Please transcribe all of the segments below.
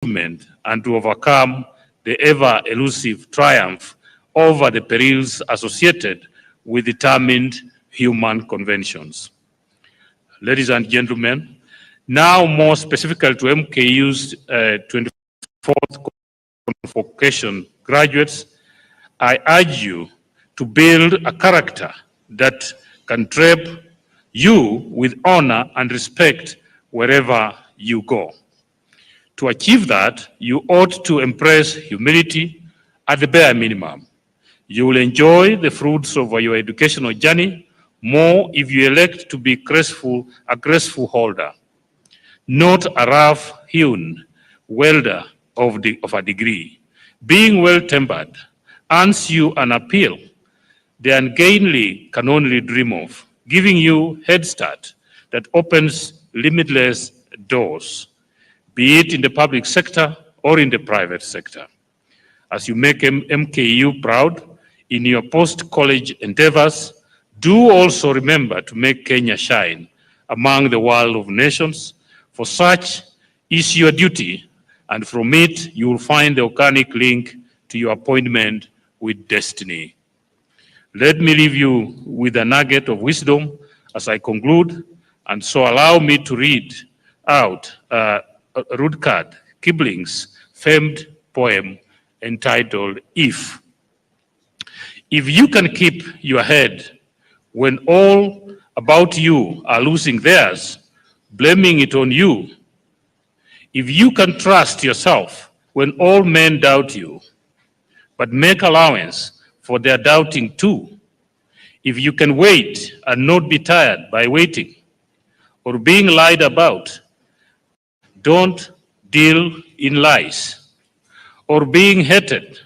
and to overcome the ever-elusive triumph over the perils associated with determined human conventions. Ladies and gentlemen, now more specifically to MKU's 24th convocation graduates, I urge you to build a character that can treat you with honor and respect wherever you go. To achieve that, you ought to embrace humility at the bare minimum. You will enjoy the fruits of your educational journey more if you elect to be a graceful holder, not a rough-hewn welder of a degree. Being well-tempered earns you an appeal the ungainly can only dream of, giving you head start that opens limitless doors, be it in the public sector or in the private sector. As you make MKU proud in your post-college endeavors, do also remember to make Kenya shine among the world of nations, for such is your duty, and from it you will find the organic link to your appointment with destiny. Let me leave you with a nugget of wisdom as I conclude, and so allow me to read out Rudyard Kipling's famed poem entitled If. If you can keep your head when all about you are losing theirs, blaming it on you, if you can trust yourself when all men doubt you, but make allowance for their doubting too, if you can wait and not be tired by waiting or being lied about, don't deal in lies, or being hated,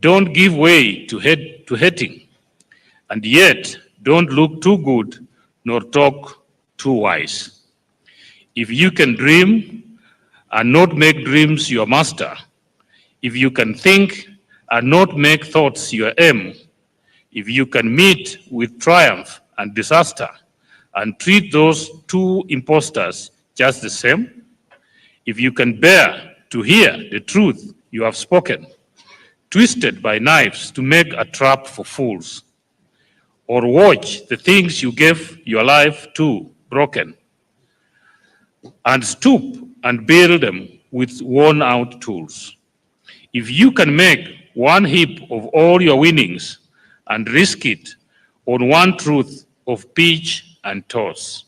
don't give way to hating, and yet don't look too good nor talk too wise. If you can dream and not make dreams your master, if you can think and not make thoughts your aim, if you can meet with triumph and disaster and treat those two impostors just the same, if you can bear to hear the truth you have spoken, twisted by knives to make a trap for fools, or watch the things you gave your life to broken, and stoop and build them with worn-out tools. If you can make one heap of all your winnings and risk it on one truth of pitch and toss,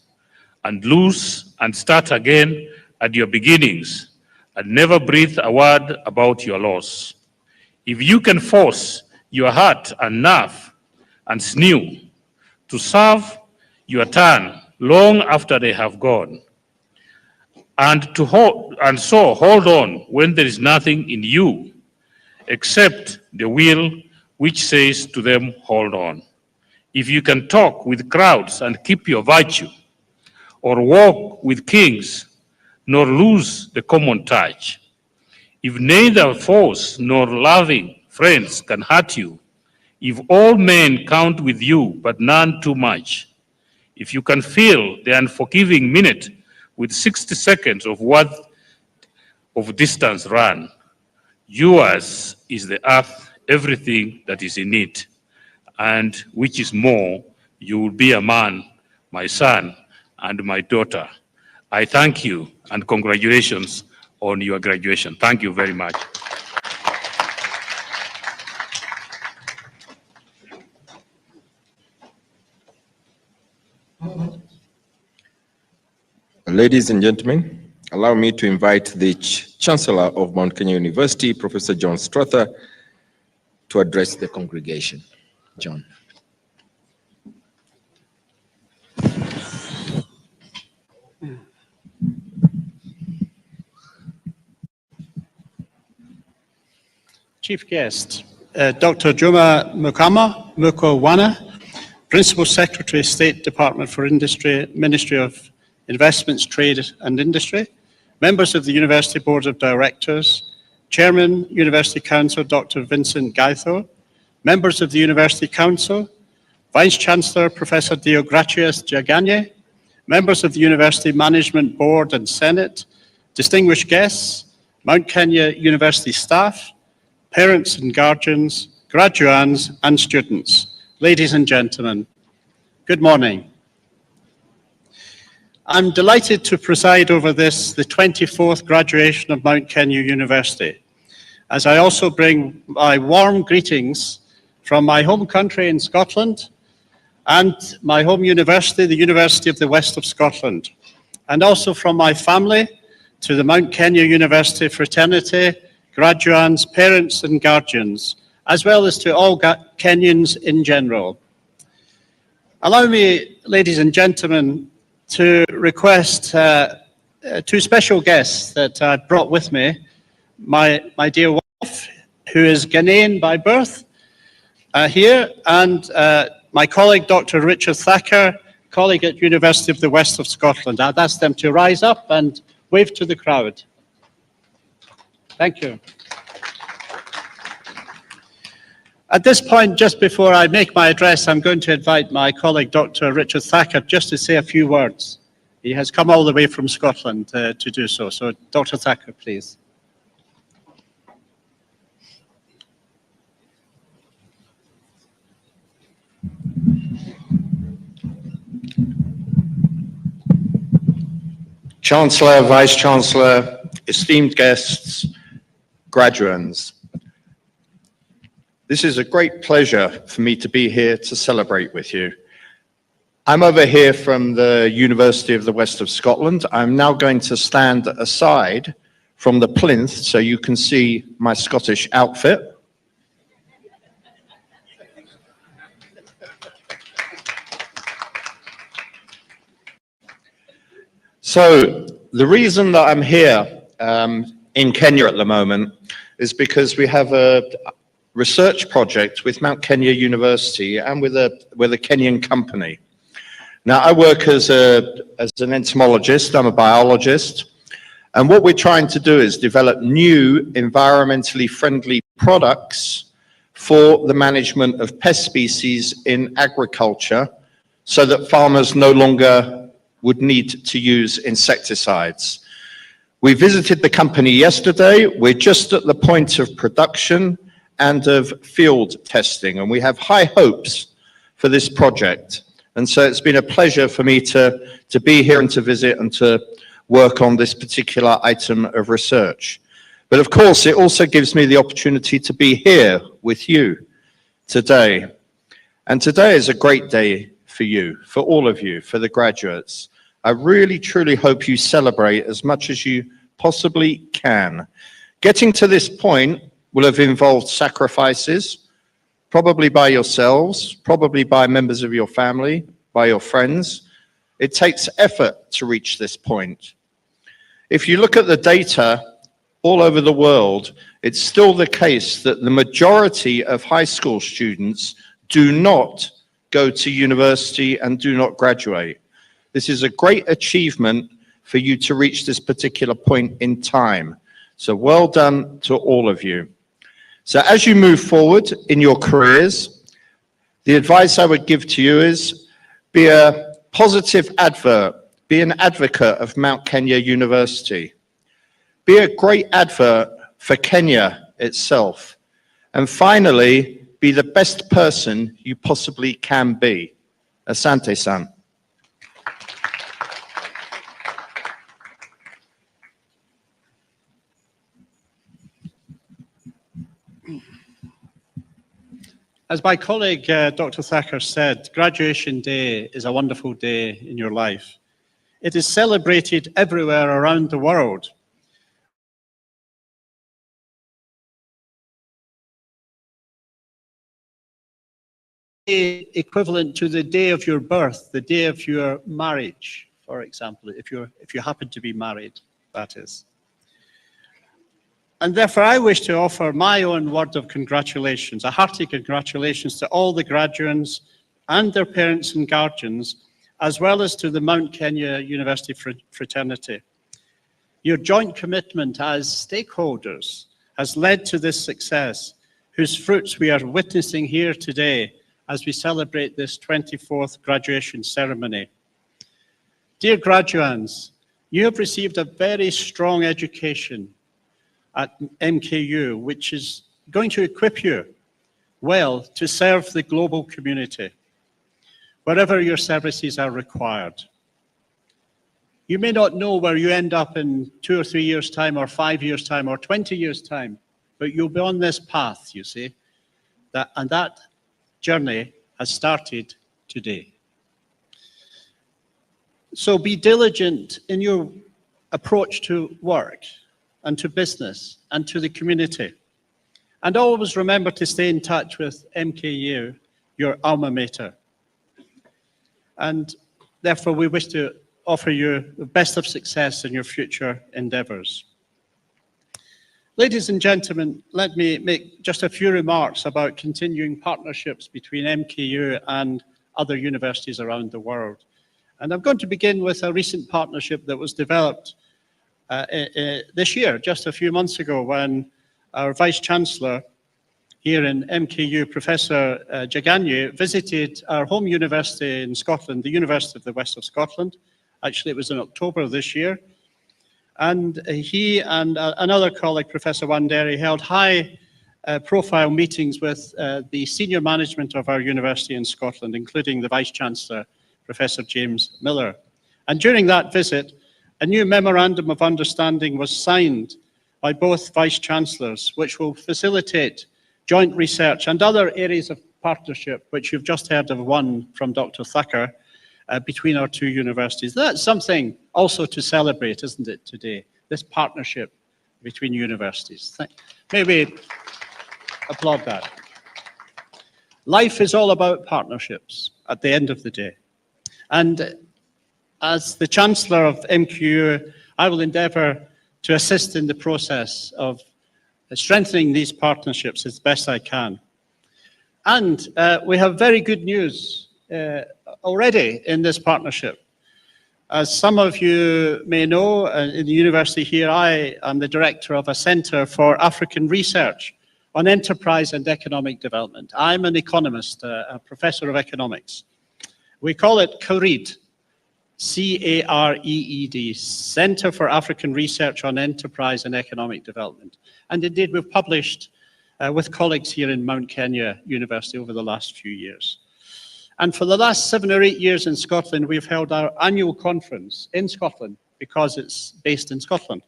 and lose and start again at your beginnings, and never breathe a word about your loss. If you can force your heart and nerve and sinew to serve your turn long after they have gone, and so hold on when there is nothing in you except the will which says to them, hold on. If you can talk with crowds and keep your virtue, or walk with kings, nor lose the common touch, if neither foes nor loving friends can hurt you, if all men count with you but none too much, if you can fill the unforgiving minute with 60 seconds of worth of distance run, yours is the earth, everything that is in it, and which is more, you will be a man, my son, and my daughter. I thank you and congratulations on your graduation. Thank you very much. Ladies and gentlemen, allow me to invite the Chancellor of Mount Kenya University, Professor John Strother, to address the congregation. John. Chief guest, Dr. Juma Mukowana, Principal Secretary, State Department for Industry, Ministry of Investments, Trade and Industry, members of the University Board of Directors, Chairman, University Council, Dr. Vincent Gaitho, members of the University Council, Vice Chancellor, Professor Deogratius Jaganye, members of the University Management Board and Senate, distinguished guests, Mount Kenya University staff, parents and guardians, graduands and students. Ladies and gentlemen, good morning. I'm delighted to preside over this, the 24th graduation of Mount Kenya University, as I also bring my warm greetings from my home country in Scotland and my home university, the University of the West of Scotland, and also from my family to the Mount Kenya University fraternity, graduands, parents and guardians, as well as to all Kenyans in general. Allow me, ladies and gentlemen, to request two special guests that I brought with me. My dear wife, who is Ghanaian by birth, here, and my colleague, Dr. Richard Thacker, colleague at University of the West of Scotland. I'd ask them to rise up and wave to the crowd. Thank you. At this point, just before I make my address, I'm going to invite my colleague, Dr. Richard Thacker, just to say a few words. He has come all the way from Scotland to do so. So, Dr. Thacker, please. Chancellor, Vice-Chancellor, esteemed guests, graduands. This is a great pleasure for me to be here to celebrate with you. I'm over here from the University of the West of Scotland. I'm now going to stand aside from the plinth so you can see my Scottish outfit. So the reason that I'm here in Kenya at the moment is because we have a research project with Mount Kenya University and with a Kenyan company. Now, I work as an entomologist, I'm a biologist, and what we're trying to do is develop new environmentally friendly products for the management of pest species in agriculture so that farmers no longer would need to use insecticides. We visited the company yesterday. We're just at the point of production and of field testing, and we have high hopes for this project. And so it's been a pleasure for me to be here and to visit and to work on this particular item of research. But of course, it also gives me the opportunity to be here with you today. And today is a great day for you, for all of you, for the graduates. I really, truly hope you celebrate as much as you possibly can. Getting to this point will have involved sacrifices, probably by yourselves, probably by members of your family, by your friends. It takes effort to reach this point. If you look at the data all over the world, it's still the case that the majority of high school students do not go to university and do not graduate. This is a great achievement for you to reach this particular point in time. So well done to all of you. So as you move forward in your careers, the advice I would give to you is be a positive advert, be an advocate of Mount Kenya University. Be a great advert for Kenya itself. And finally, be the best person you possibly can be. Asante-san. As my colleague, Dr. Thacker said, graduation day is a wonderful day in your life. It is celebrated everywhere around the world. Equivalent to the day of your birth, the day of your marriage, for example, if you happen to be married, that is. And therefore, I wish to offer my own word of congratulations, a hearty congratulations to all the graduands and their parents and guardians, as well as to the Mount Kenya University fraternity. Your joint commitment as stakeholders has led to this success, whose fruits we are witnessing here today as we celebrate this 24th graduation ceremony. Dear graduands, you have received a very strong education, at MKU, which is going to equip you well to serve the global community, wherever your services are required. You may not know where you end up in 2 or 3 years' time, or 5 years' time, or 20 years' time, but you'll be on this path, you see, and that journey has started today. So be diligent in your approach to work and to business and to the community. And always remember to stay in touch with MKU, your alma mater. And therefore, we wish to offer you the best of success in your future endeavors. Ladies and gentlemen, let me make just a few remarks about continuing partnerships between MKU and other universities around the world. And I'm going to begin with a recent partnership that was developed this year, just a few months ago, when our Vice-Chancellor here in MKU, Professor Jagannyu, visited our home university in Scotland, the University of the West of Scotland. Actually, it was in October of this year. And he and another colleague, Professor Wanderi, held high-profile meetings with the senior management of our university in Scotland, including the Vice-Chancellor, Professor James Miller. And during that visit, a new memorandum of understanding was signed by both Vice-Chancellors, which will facilitate joint research and other areas of partnership, which you've just heard of one from Dr. Thacker, between our two universities. That's something also to celebrate, isn't it, today? This partnership between universities. May we applaud that. Life is all about partnerships at the end of the day. And as the Chancellor of MKU, I will endeavour to assist in the process of strengthening these partnerships as best I can. And we have very good news already in this partnership. As some of you may know, in the university here, I am the director of a Centre for African Research on Enterprise and Economic Development. I'm an economist, a professor of economics. We call it CAREED, C-A-R-E-E-D, Centre for African Research on Enterprise and Economic Development. And indeed, we've published with colleagues here in Mount Kenya University over the last few years. And for the last 7 or 8 years in Scotland, we've held our annual conference in Scotland because it's based in Scotland.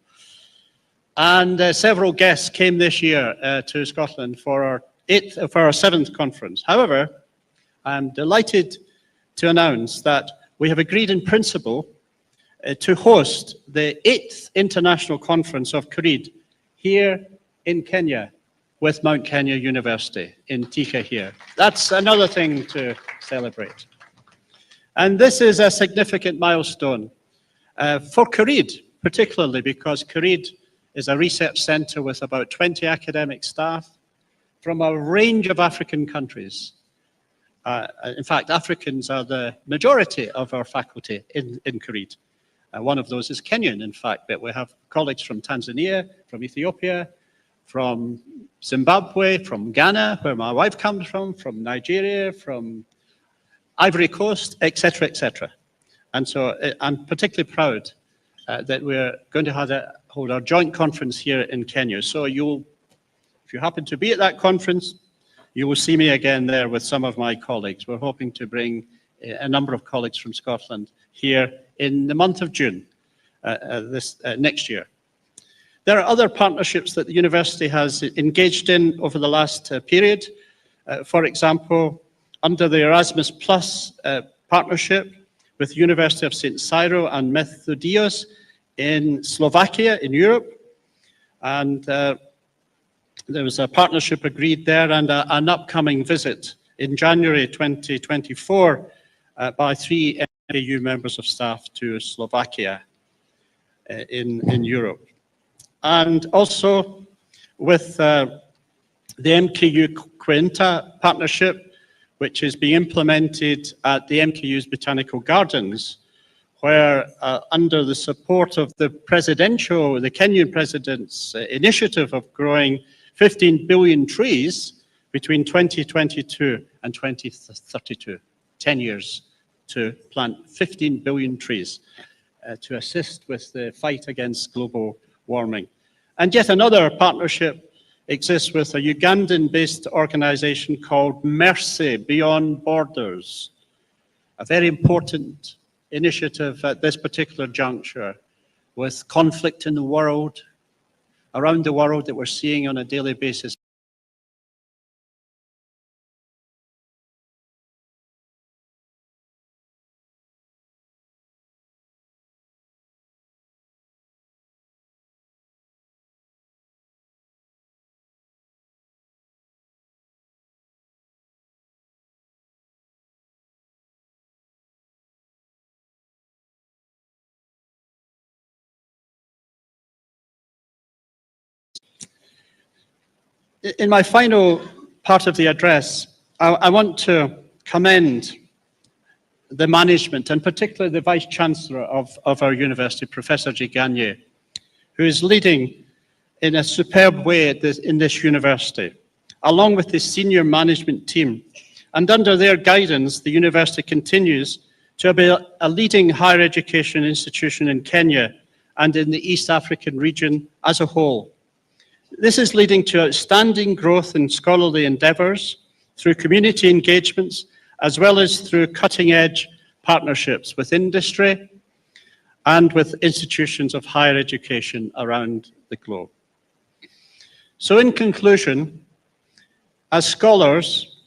And several guests came this year to Scotland for our 7th conference. However, I'm delighted to announce that we have agreed in principle to host the 8th International Conference of CAREED here in Kenya with Mount Kenya University in Thika here. That's another thing to celebrate. And this is a significant milestone for CAREED, particularly because CAREED is a research centre with about 20 academic staff from a range of African countries. In fact, Africans are the majority of our faculty in CAREED. One of those is Kenyan, in fact, but we have colleagues from Tanzania, from Ethiopia, from Zimbabwe, from Ghana, where my wife comes from Nigeria, from Ivory Coast, etc., etc. And so I'm particularly proud that we're going to hold our joint conference here in Kenya. So if you happen to be at that conference, you will see me again there with some of my colleagues. We're hoping to bring a number of colleagues from Scotland here in the month of June next year. There are other partnerships that the university has engaged in over the last period. For example, under the Erasmus Plus partnership with the University of St. Cyril and Methodios in Slovakia in Europe. And there was a partnership agreed there and an upcoming visit in January 2024 by 3 MKU members of staff to Slovakia in Europe. And also with the MKU Quinta partnership, which is being implemented at the MKU's Botanical Gardens, where under the support of the Kenyan president's initiative of growing 15 billion trees between 2022 and 2032, 10 years to plant 15 billion trees to assist with the fight against global warming. And yet another partnership exists with a Ugandan-based organization called Mercy Beyond Borders, a very important initiative at this particular juncture with conflict in the world, around the world that we're seeing on a daily basis. In my final part of the address, I want to commend the management, and particularly the Vice-Chancellor of our university, Professor Giganye, who is leading in a superb way in this university, along with the senior management team. And under their guidance, the university continues to be a leading higher education institution in Kenya and in the East African region as a whole. This is leading to outstanding growth in scholarly endeavours through community engagements, as well as through cutting-edge partnerships with industry and with institutions of higher education around the globe. So in conclusion, as scholars,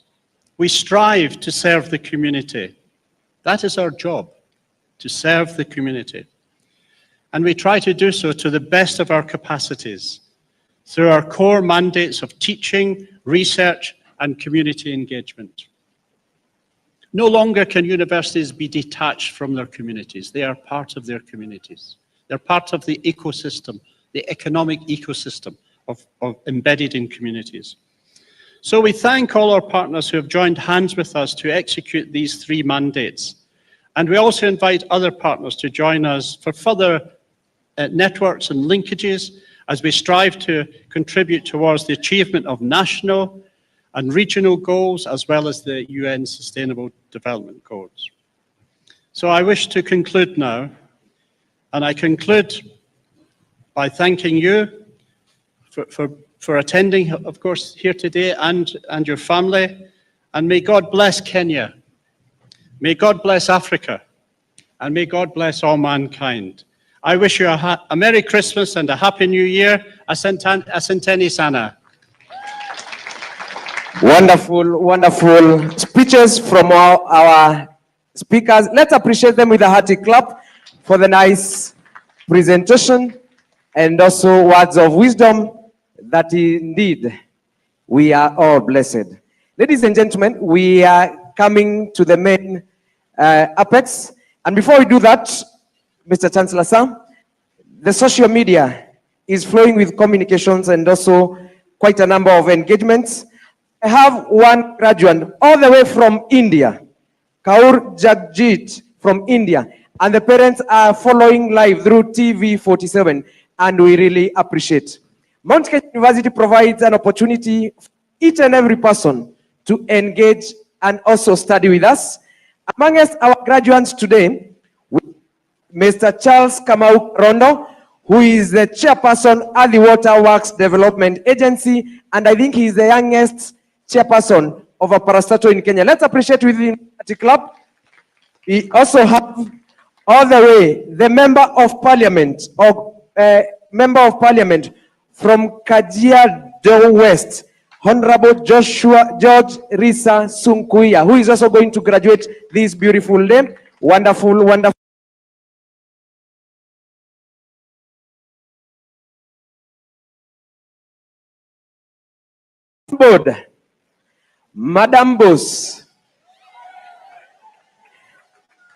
we strive to serve the community. That is our job, to serve the community. And we try to do so to the best of our capacities, through our core mandates of teaching, research, and community engagement. No longer can universities be detached from their communities. They are part of their communities. They're part of the ecosystem, the economic ecosystem of embedded in communities. So we thank all our partners who have joined hands with us to execute these three mandates. And we also invite other partners to join us for further networks and linkages as we strive to contribute towards the achievement of national and regional goals, as well as the UN Sustainable Development Goals. So I wish to conclude now, and I conclude by thanking you for attending, of course, here today, and your family, and may God bless Kenya, may God bless Africa, and may God bless all mankind. I wish you a Merry Christmas and a Happy New Year. Asanteni sana. Wonderful, wonderful speeches from our speakers. Let's appreciate them with a hearty clap for the nice presentation and also words of wisdom that indeed we are all blessed. Ladies and gentlemen, we are coming to the main apex. And before we do that, Mr. Chancellor Sir, the social media is flowing with communications and also quite a number of engagements. I have one graduate all the way from India, Kaur Jagjit from India, and the parents are following live through TV47, and we really appreciate. Mount Kenya University provides an opportunity for each and every person to engage and also study with us. Amongst our graduates today, Mr. Charles Kamau Rondo, who is the chairperson at the Water Works Development Agency, and I think he is the youngest chairperson of a parastatal in Kenya. Let's appreciate within the club. We also have all the way the member of parliament, from Kajiado West, Honorable George Risa Sunkuya, who is also going to graduate this beautiful day. Wonderful, wonderful. Board, Madam Boss,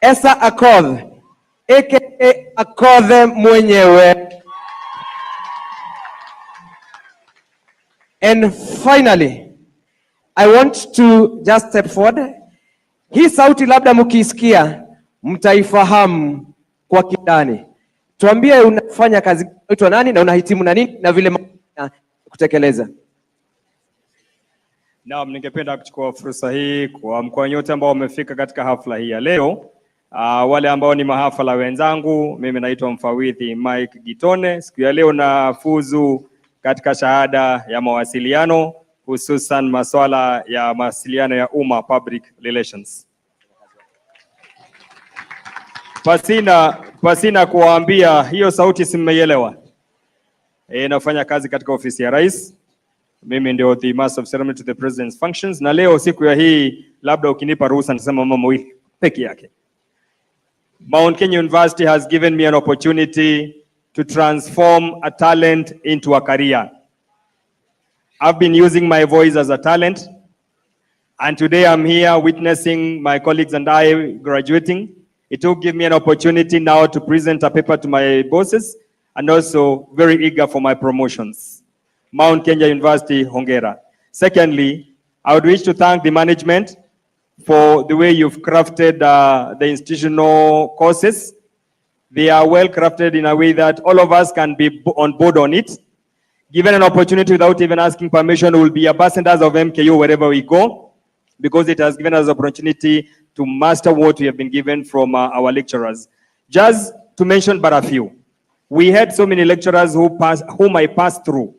Esa Akoth, aka Akoth mwenyewe. And finally, I want to just step forward. Hii sauti labda mkisikia mtaifahamu kwa kindani. Tuambie unafanya kazi unaitwa nani na unahitimu na nini na vile kutekeleza. Naam, ningependa kuchukua fursa hii kwa mkoa nyote ambao wamefika katika hafla hii ya leo. Wale ambao ni mahafala wenzangu, mimi naitwa Mfawidhi Mike Gitone. Siku ya leo nafuzu katika shahada ya mawasiliano, hususan masuala ya mawasiliano ya umma, public relations. Pasina kuwaambia, hiyo sauti simeielewa. Nafanya kazi katika ofisi ya Rais. Mimi ndio the Master of Ceremony to the President's Functions, na leo siku ya hii labda ukinipa ruhusa nitasema mambo mawili peke yake. Mount Kenya University has given me an opportunity to transform a talent into a career. I've been using my voice as a talent, and today I'm here witnessing my colleagues and I graduating. It will give me an opportunity now to present a paper to my bosses, and also very eager for my promotions. Mount Kenya University, hongera. Secondly, I would wish to thank the management for the way you've crafted the institutional courses. They are well crafted in a way that all of us can be on board on it. Given an opportunity without even asking permission, we will be ambassadors of MKU wherever we go, because it has given us the opportunity to master what we have been given from our lecturers. Just to mention but a few, we had so many lecturers whom I passed through.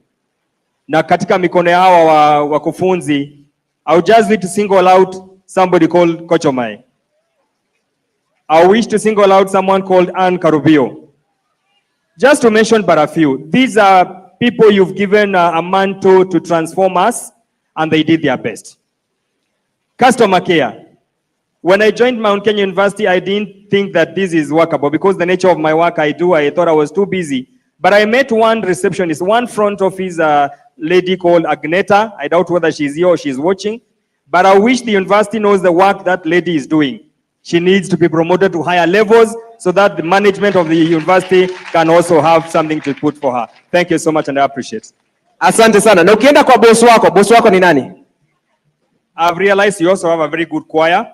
Na katika mikono hawa wakufunzi, I would just need to single out somebody called Kochomai. I wish to single out someone called Anne Karubio. Just to mention but a few. These are people you've given a mantle to transform us, and they did their best. Customer care. When I joined Mount Kenya University, I didn't think that this is workable because the nature of my work I thought I was too busy. But I met one receptionist, one front office lady called Agneta. I doubt whether she's here or she's watching. But I wish the university knows the work that lady is doing. She needs to be promoted to higher levels so that the management of the university can also have something to put for her. Thank you so much and I appreciate it. Asante sana. Na ukienda kwa boss wako ni nani? I've realized you also have a very good choir.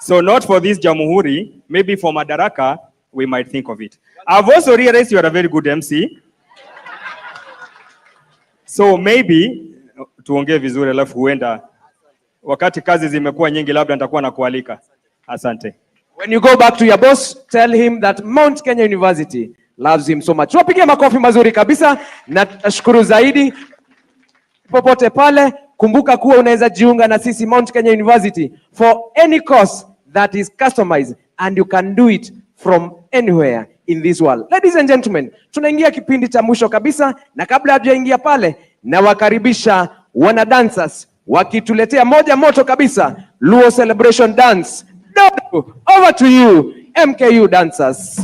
So not for this Jamhuri, maybe for Madaraka, we might think of it. I've also realized you are a very good MC. So maybe tuongee vizuri alafu huenda wakati kazi zimekuwa nyingi labda nitakuwa na kualika. Asante. When you go back to your boss, tell him that Mount Kenya University loves him so much. Tuwapigie makofi mazuri kabisa na tutashukuru zaidi. Popote pale, kumbuka kuwa unaweza jiunga na sisi Mount Kenya University for any course that is customized, and you can do it from anywhere in this world. Ladies and gentlemen, tunaingia kipindi cha mwisho kabisa, na kabla hatujaingia pale, na wakaribisha wana dancers wakituletea moja moto kabisa, Luo Celebration Dance. Dodo, over to you, MKU dancers.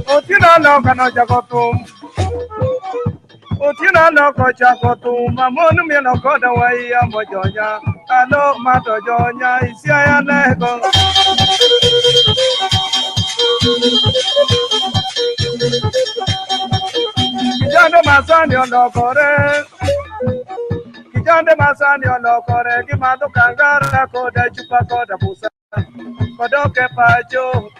Otino no kano jagotum Utina loko chako tu mamonu mi loko da wai ambo jonya alo mato jonya isia ya lego Kijande masani olokore Kimado kangara koda chupa koda busa Kodoke pacho